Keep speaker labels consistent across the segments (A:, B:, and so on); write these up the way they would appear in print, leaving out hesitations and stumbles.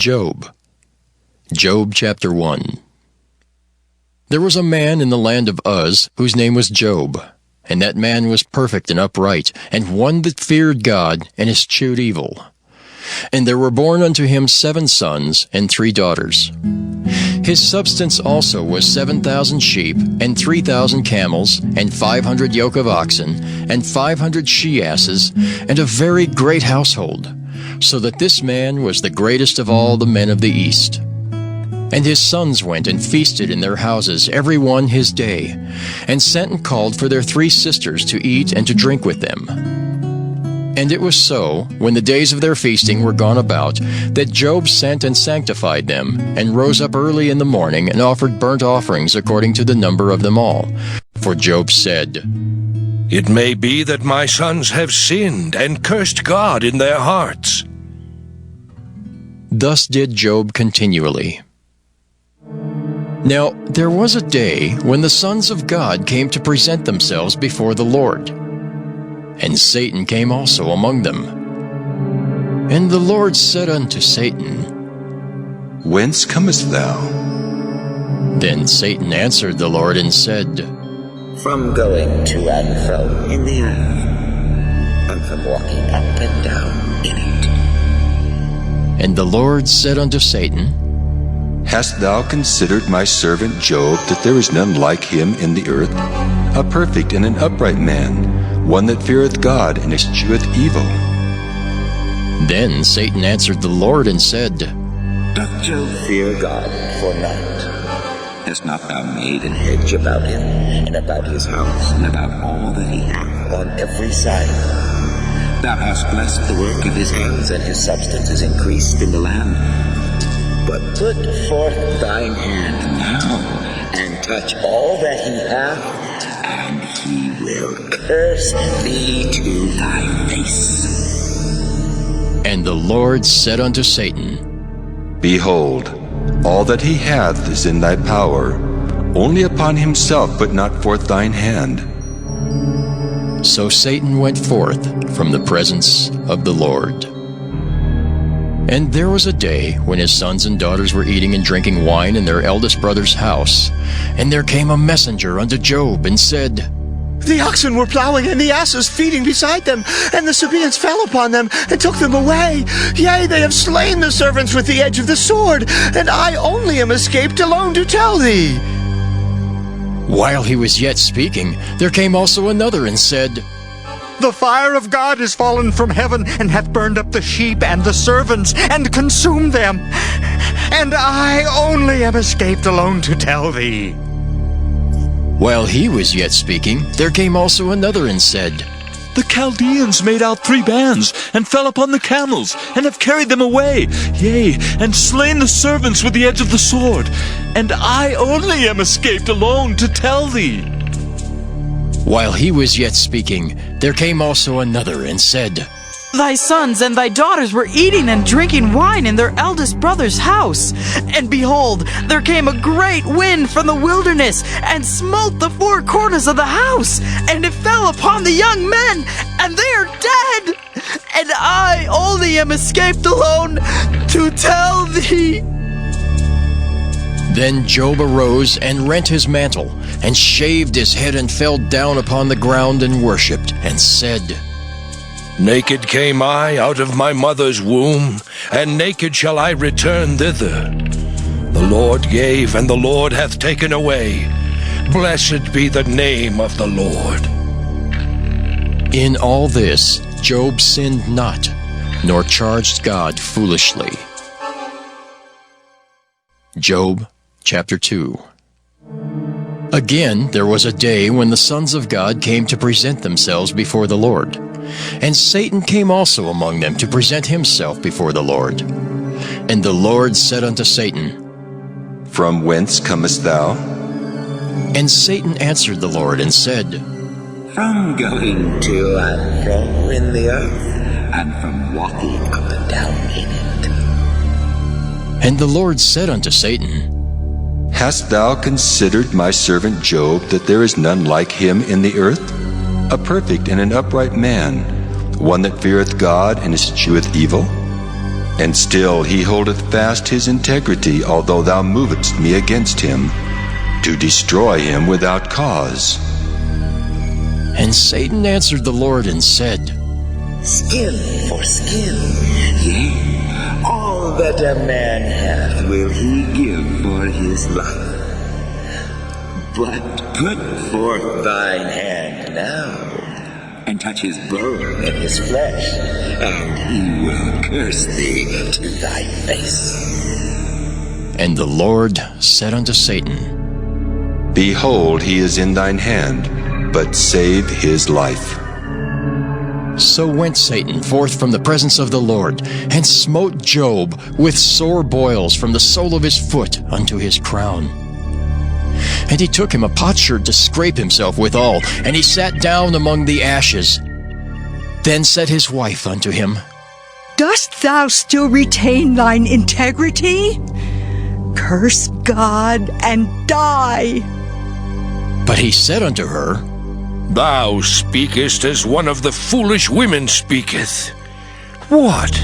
A: Job. Job chapter 1. There was a man in the land of Uz whose name was Job, and that man was perfect and upright, and one that feared God and eschewed evil. And there were born unto him 7 sons and 3 daughters. His substance also was 7,000 sheep, and 3,000 camels, and 500 yoke of oxen, and 500 she-asses, and a very great household, so that this man was the greatest of all the men of the east. And his sons went and feasted in their houses, every one his day, and sent and called for their 3 sisters to eat and to drink with them. And it was so, when the days of their feasting were gone about, that Job sent and sanctified them, and rose up early in the morning, and offered burnt offerings according to the number of them all. For Job said,
B: "It may be that my sons have sinned, and cursed God in their hearts."
A: Thus did Job continually. Now there was a day when the sons of God came to present themselves before the Lord. And Satan came also among them. And the Lord said unto Satan,
C: "Whence comest thou?"
A: Then Satan answered the Lord and said,
D: "From going to and fro in the earth, and from walking up and down in it."
A: And the Lord said unto Satan,
C: "Hast thou considered my servant Job, that there is none like him in the earth, a perfect and an upright man, one that feareth God and escheweth evil?"
A: Then Satan answered the Lord and said,
D: "Doth Job fear God for naught? Hast not thou made an hedge about him, and about his house, and about all that he hath on every side? Thou hast blessed the work of his hands, and his substance is increased in the land. But put forth thine hand now, and touch all that he hath, and he will curse thee to thy face."
A: And the Lord said unto Satan,
C: "Behold, all that he hath is in thy power, only upon himself put not forth thine hand."
A: So Satan went forth from the presence of the Lord. And there was a day when his sons and daughters were eating and drinking wine in their eldest brother's house. And there came a messenger unto Job, and said,
E: "The oxen were plowing, and the asses feeding beside them, and the Sabaeans fell upon them, and took them away. Yea, they have slain the servants with the edge of the sword, and I only am escaped alone to tell thee."
A: While he was yet speaking, there came also another, and said,
F: "The fire of God is fallen from heaven, and hath burned up the sheep and the servants, and consumed them. And I only am escaped alone to tell thee."
A: While he was yet speaking, there came also another, and said,
G: "The Chaldeans made out 3 bands, and fell upon the camels, and have carried them away, yea, and slain the servants with the edge of the sword. And I only am escaped alone to tell thee."
A: While he was yet speaking, there came also another, and said,
H: "Thy sons and thy daughters were eating and drinking wine in their eldest brother's house. And behold, there came a great wind from the wilderness, and smote the 4 corners of the house, and it fell upon the young men, and they are dead. And I only am escaped alone to tell thee."
A: Then Job arose and rent his mantle, and shaved his head, and fell down upon the ground, and worshipped, and said,
B: "Naked came I out of my mother's womb, and naked shall I return thither. The Lord gave, and the Lord hath taken away. Blessed be the name of the Lord."
A: In all this Job sinned not, nor charged God foolishly. Job chapter 2. Again there was a day when the sons of God came to present themselves before the Lord. And Satan came also among them to present himself before the Lord. And the Lord said unto Satan,
C: "From whence comest thou?"
A: And Satan answered the Lord and said,
D: "From going to and fro in the earth, and from walking up and down in it."
A: And the Lord said unto Satan,
C: "Hast thou considered my servant Job, that there is none like him in the earth, a perfect and an upright man, one that feareth God and escheweth evil?" And still he holdeth fast his integrity, although thou movest me against him, to destroy him without cause.
A: And Satan answered the Lord and said,
D: Skin for skin, yea, all that a man hath will he give for his life. But put forth thine hand now, and touch his bone and his flesh, and he will curse thee to thy face.
A: And the Lord said unto Satan,
C: Behold, he is in thine hand, but save his life.
A: So went Satan forth from the presence of the Lord, and smote Job with sore boils from the sole of his foot unto his crown. And he took him a potsherd to scrape himself withal, and he sat down among the ashes. Then said his wife unto him,
I: Dost thou still retain thine integrity? Curse God and die.
A: But he said unto her,
B: Thou speakest as one of the foolish women speaketh. What?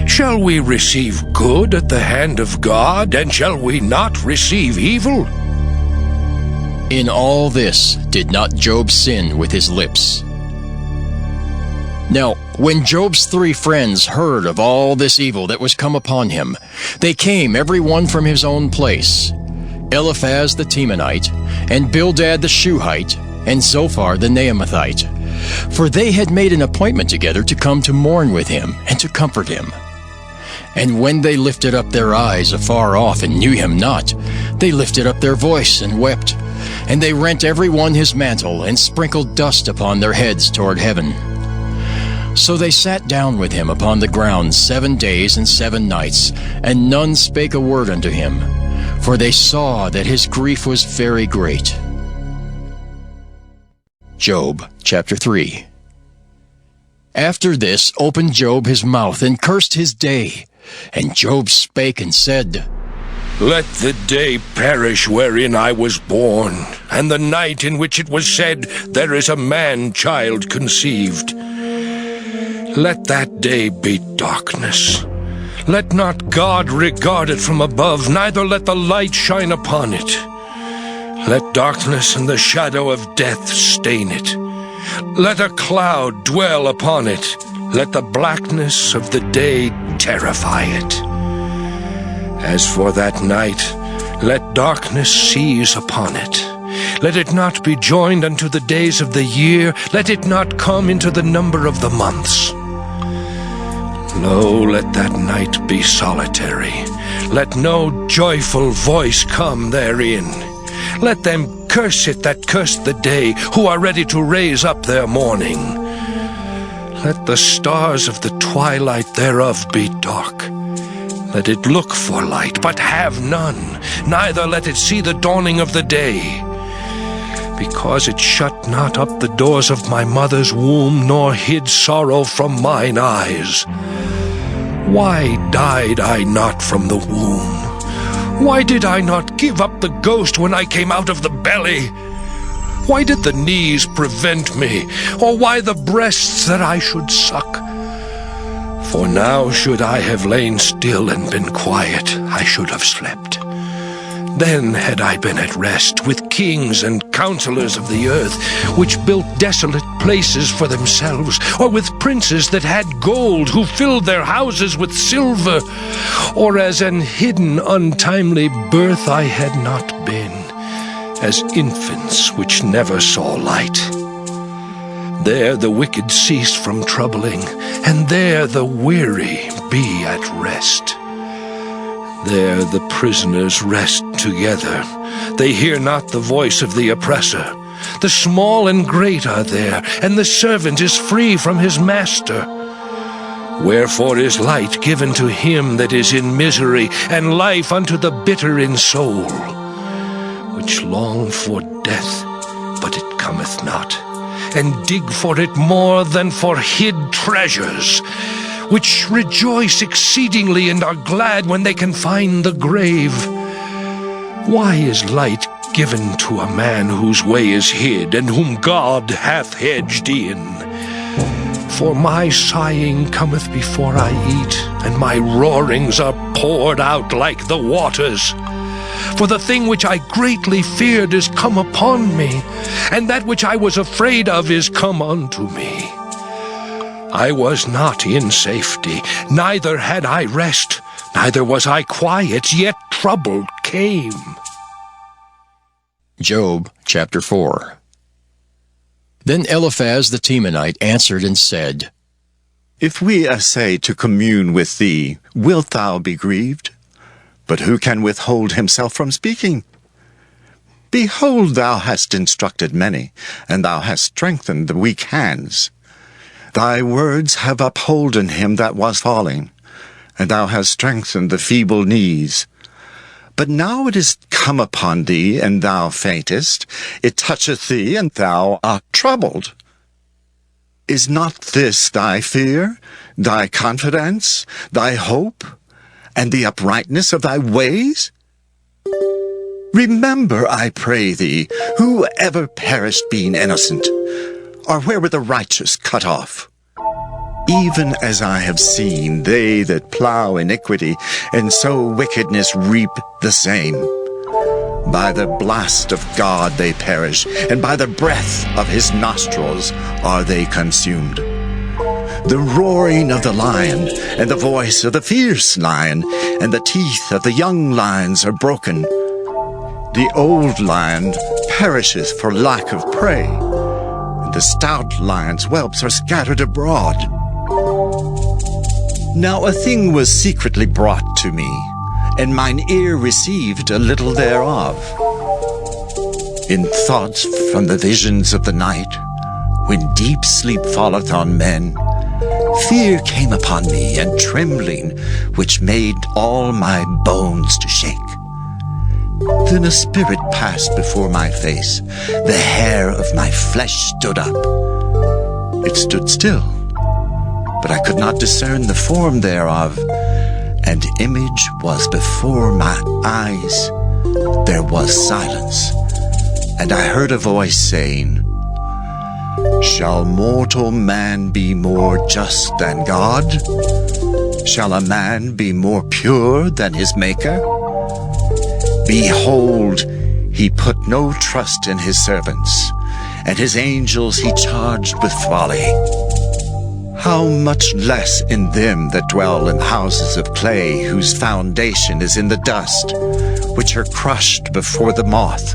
B: Shall we receive good at the hand of God, and shall we not receive evil?
A: In all this did not Job sin with his lips. Now, when Job's 3 friends heard of all this evil that was come upon him, they came every one from his own place, Eliphaz the Temanite, and Bildad the Shuhite, and Zophar the Naamathite, for they had made an appointment together to come to mourn with him and to comfort him. And when they lifted up their eyes afar off and knew him not, they lifted up their voice and wept, and they rent every one his mantle, and sprinkled dust upon their heads toward heaven. So they sat down with him upon the ground 7 days and 7 nights, and none spake a word unto him, for they saw that his grief was very great. Job chapter 3. After this opened Job his mouth, and cursed his day. And Job spake and said,
B: Let the day perish wherein I was born, and the night in which it was said, There is a man-child conceived. Let that day be darkness. Let not God regard it from above, neither let the light shine upon it. Let darkness and the shadow of death stain it. Let a cloud dwell upon it. Let the blackness of the day terrify it. As for that night, let darkness seize upon it. Let it not be joined unto the days of the year. Let it not come into the number of the months. Lo, let that night be solitary. Let no joyful voice come therein. Let them curse it that curse the day, who are ready to raise up their mourning. Let the stars of the twilight thereof be dark. Let it look for light, but have none, neither let it see the dawning of the day. Because it shut not up the doors of my mother's womb, nor hid sorrow from mine eyes. Why died I not from the womb? Why did I not give up the ghost when I came out of the belly? Why did the knees prevent me, or why the breasts that I should suck? For now should I have lain still and been quiet, I should have slept. Then had I been at rest with kings and counselors of the earth, which built desolate places for themselves, or with princes that had gold, who filled their houses with silver, or as an hidden untimely birth I had not been, as infants which never saw light. There the wicked cease from troubling, and there the weary be at rest. There the prisoners rest together. They hear not the voice of the oppressor. The small and great are there, and the servant is free from his master. Wherefore is light given to him that is in misery, and life unto the bitter in soul, which long for death, but it cometh not, and dig for it more than for hid treasures, which rejoice exceedingly and are glad when they can find the grave. Why is light given to a man whose way is hid, and whom God hath hedged in? For my sighing cometh before I eat, and my roarings are poured out like the waters. For the thing which I greatly feared is come upon me, and that which I was afraid of is come unto me. I was not in safety, neither had I rest, neither was I quiet, yet trouble came.
A: Job chapter 4. Then Eliphaz the Temanite answered and said,
E: If we essay to commune with thee, wilt thou be grieved? But who can withhold himself from speaking? Behold, thou hast instructed many, and thou hast strengthened the weak hands. Thy words have upholden him that was falling, and thou hast strengthened the feeble knees. But now it is come upon thee, and thou faintest. It toucheth thee, and thou art troubled. Is not this thy fear, thy confidence, thy hope, and the uprightness of thy ways? Remember, I pray thee, who ever perished being innocent, or where were the righteous cut off? Even as I have seen, they that plough iniquity, and sow wickedness reap the same. By the blast of God they perish, and by the breath of his nostrils are they consumed. The roaring of the lion, and the voice of the fierce lion, and the teeth of the young lions are broken. The old lion perisheth for lack of prey, and the stout lion's whelps are scattered abroad. Now a thing was secretly brought to me, and mine ear received a little thereof. In thoughts from the visions of the night, when deep sleep falleth on men, fear came upon me, and trembling, which made all my bones to shake. Then a spirit passed before my face, the hair of my flesh stood up. It stood still, but I could not discern the form thereof. An image was before my eyes. There was silence, and I heard a voice saying, Shall mortal man be more just than God? Shall a man be more pure than his Maker? Behold, he put no trust in his servants, and his angels he charged with folly. How much less in them that dwell in houses of clay, whose foundation is in the dust, which are crushed before the moth.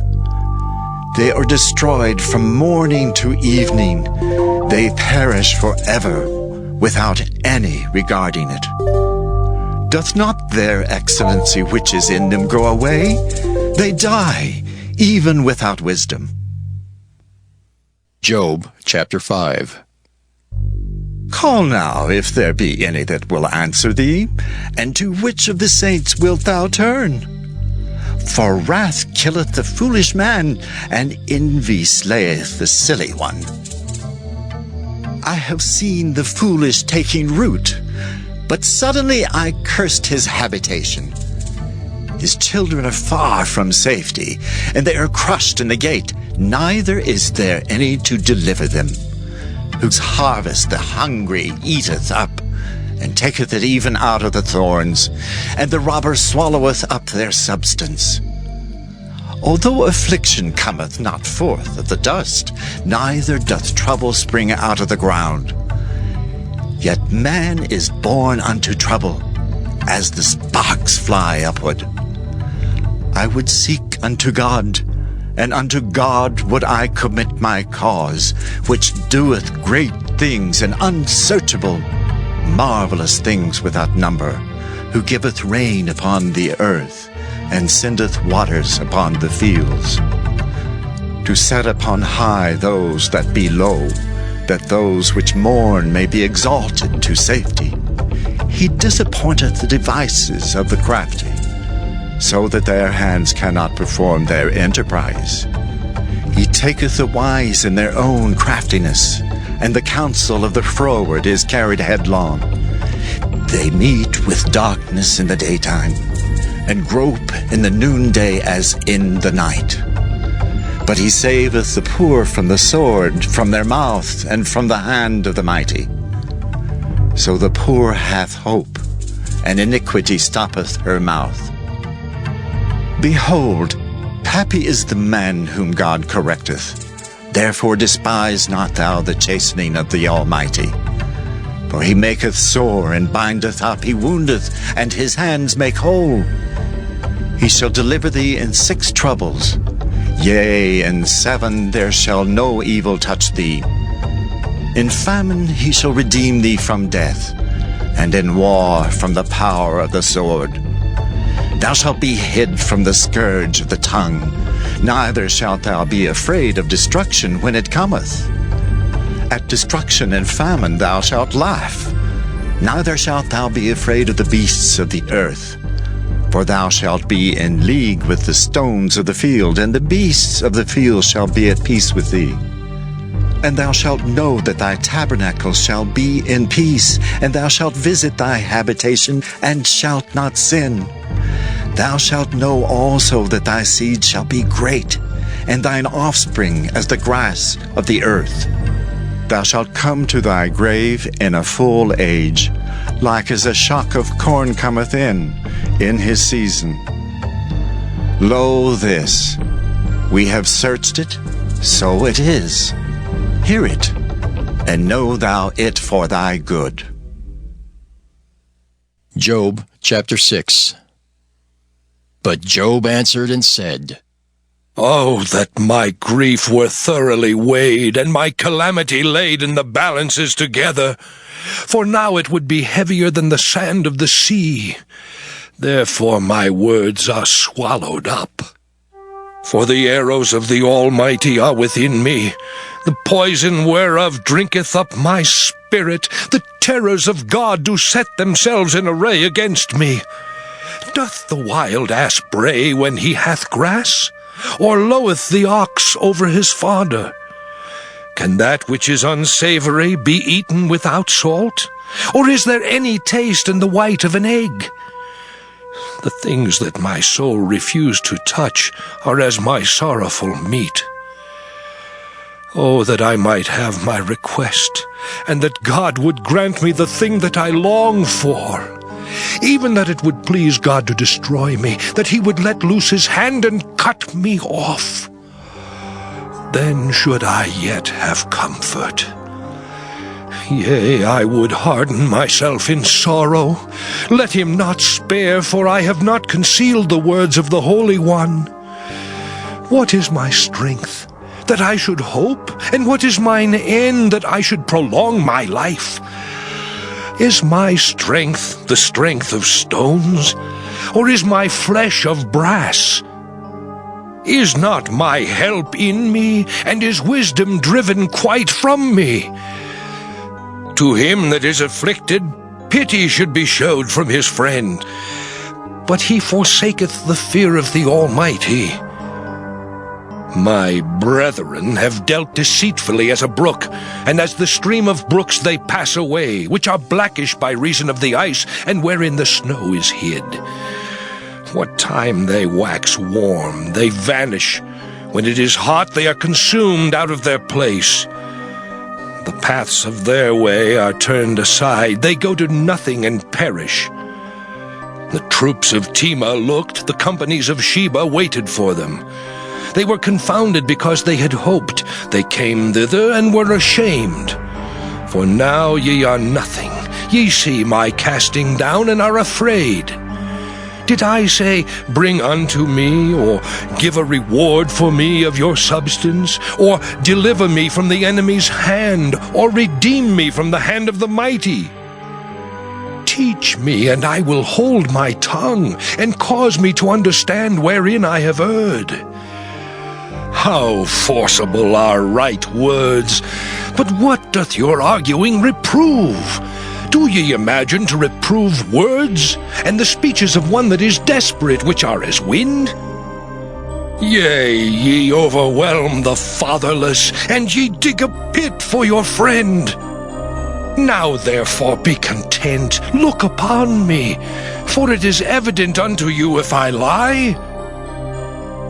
E: They are destroyed from morning to evening. They perish forever, without any regarding it. Doth not their excellency which is in them go away? They die, even without wisdom.
A: Job chapter 5.
E: Call now, if there be any that will answer thee, and to which of the saints wilt thou turn? For wrath killeth the foolish man, and envy slayeth the silly one. I have seen the foolish taking root, but suddenly I cursed his habitation. His children are far from safety, and they are crushed in the gate. Neither is there any to deliver them. Whose harvest the hungry eateth up, and taketh it even out of the thorns, and the robber swalloweth up their substance. Although affliction cometh not forth of the dust, neither doth trouble spring out of the ground. Yet man is born unto trouble, as the sparks fly upward. I would seek unto God, and unto God would I commit my cause, which doeth great things and unsearchable, marvelous things without number, who giveth rain upon the earth, and sendeth waters upon the fields. To set upon high those that be low, that those which mourn may be exalted to safety. He disappointeth the devices of the crafty, so that their hands cannot perform their enterprise. He taketh the wise in their own craftiness, and the counsel of the froward is carried headlong. They meet with darkness in the daytime, and grope in the noonday as in the night. But he saveth the poor from the sword, from their mouth, and from the hand of the mighty. So the poor hath hope, and iniquity stoppeth her mouth. Behold, happy is the man whom God correcteth. Therefore despise not thou the chastening of the Almighty. For he maketh sore, and bindeth up, he woundeth, and his hands make whole. He shall deliver thee in 6 troubles. Yea, in 7 there shall no evil touch thee. In famine he shall redeem thee from death, and in war from the power of the sword. Thou shalt be hid from the scourge of the tongue, neither shalt thou be afraid of destruction when it cometh. At destruction and famine thou shalt laugh, neither shalt thou be afraid of the beasts of the earth. For thou shalt be in league with the stones of the field, and the beasts of the field shall be at peace with thee. And thou shalt know that thy tabernacle shall be in peace, and thou shalt visit thy habitation, and shalt not sin. Thou shalt know also that thy seed shall be great, and thine offspring as the grass of the earth. Thou shalt come to thy grave in a full age, like as a shock of corn cometh in his season. Lo this, we have searched it, so it is. Hear it, and know thou it for thy good.
A: Job chapter 6. But Job answered and said,
B: Oh, that my grief were thoroughly weighed, and my calamity laid in the balances together! For now it would be heavier than the sand of the sea. Therefore my words are swallowed up. For the arrows of the Almighty are within me, the poison whereof drinketh up my spirit. The terrors of God do set themselves in array against me. Doth the wild ass bray when he hath grass? Or loweth the ox over his fodder? Can that which is unsavory be eaten without salt? Or is there any taste in the white of an egg? The things that my soul refused to touch are as my sorrowful meat. Oh, that I might have my request, and that God would grant me the thing that I long for. Even that it would please God to destroy me, that he would let loose his hand and cut me off. Then should I yet have comfort. Yea, I would harden myself in sorrow. Let him not spare, for I have not concealed the words of the Holy One. What is my strength, that I should hope? And what is mine end, that I should prolong my life? Is my strength the strength of stones, or is my flesh of brass? Is not my help in me, and is wisdom driven quite from me? To him that is afflicted, pity should be showed from his friend, but he forsaketh the fear of the Almighty. My brethren have dealt deceitfully as a brook, and as the stream of brooks they pass away, which are blackish by reason of the ice, and wherein the snow is hid. What time they wax warm, they vanish. When it is hot, they are consumed out of their place. The paths of their way are turned aside, they go to nothing and perish. The troops of Tema looked, the companies of Sheba waited for them. They were confounded because they had hoped. They came thither and were ashamed. For now ye are nothing. Ye see my casting down and are afraid. Did I say, Bring unto me, or give a reward for me of your substance, or deliver me from the enemy's hand, or redeem me from the hand of the mighty? Teach me, and I will hold my tongue, and cause me to understand wherein I have erred. How forcible are right words! But what doth your arguing reprove? Do ye imagine to reprove words, and the speeches of one that is desperate, which are as wind? Yea, ye overwhelm the fatherless, and ye dig a pit for your friend. Now therefore be content, look upon me, for it is evident unto you if I lie.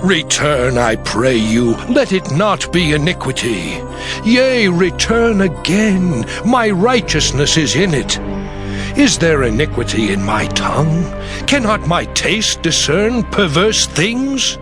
B: Return, I pray you, let it not be iniquity. Yea, return again, my righteousness is in it. Is there iniquity in my tongue? Cannot my taste discern perverse things?